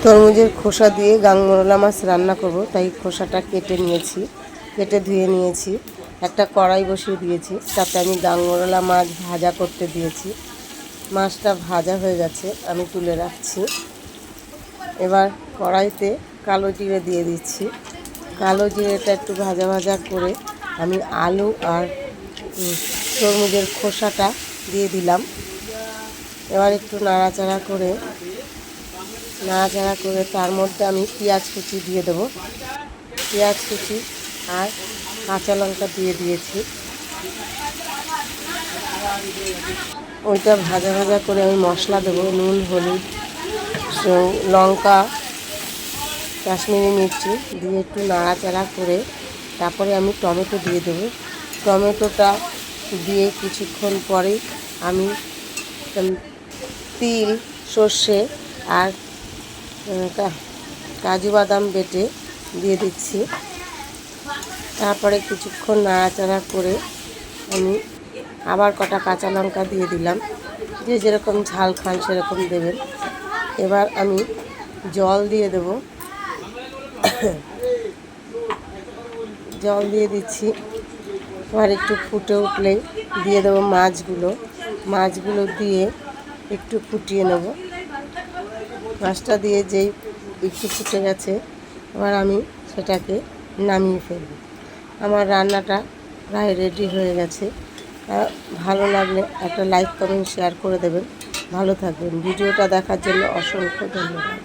তরমুজের খোসা দিয়ে গাংমরোলা মাছ রান্না করব, তাই খোসাটা কেটে নিয়েছি, কেটে ধুয়ে নিয়েছি। একটা কড়াই বসিয়ে দিয়েছি, তাতে আমি গাংমরোলা মাছ ভাজা করতে দিয়েছি। মাছটা ভাজা হয়ে গেছে, আমি তুলে রাখছি। এবার কড়াইতে কালো জিরে দিয়ে দিচ্ছি। কালো জিরেটা একটু ভাজা ভাজা করে আমি আলু আর তরমুজের খোসাটা দিয়ে দিলাম। এবার একটু নাড়াচাড়া করে তার মধ্যে আমি পেঁয়াজ কুচি দিয়ে দেবো। পেঁয়াজ কুচি আর কাঁচা লঙ্কা দিয়ে দিয়েছি। ওইটা ভাজা ভাজা করে আমি মশলা দেবো, নুন, হলুদ, লঙ্কা, কাশ্মীরি মির্চি দিয়ে একটু নাড়াচাড়া করে তারপরে আমি টমেটো দিয়ে দেবো। টমেটোটা দিয়ে কিছুক্ষণ পরেই আমি তিল, সর্ষে আর কাজু বাদাম বেটে দিয়ে দিচ্ছি। তারপরে কিছুক্ষণ নাড়াচাড়া করে আমি আবার কটা কাঁচা লঙ্কা দিয়ে দিলাম। যে যেরকম ঝাল খান সেরকম দেবেন। এবার আমি জল দিয়ে দেব। জল দিয়ে দিচ্ছি। এবার একটু ফুটে উঠলেই দিয়ে দেবো মাছগুলো দিয়ে একটু ফুটিয়ে নেব। মাছটা দিয়ে যেই একটু ফুটে গেছে, এবার আমি সেটাকে নামিয়ে ফেলব। আমার রান্নাটা প্রায় রেডি হয়ে গেছে। ভালো লাগলে একটা লাইক, কমেন্ট, শেয়ার করে দেবেন। ভালো থাকবেন। ভিডিওটা দেখার জন্য অসংখ্য ধন্যবাদ।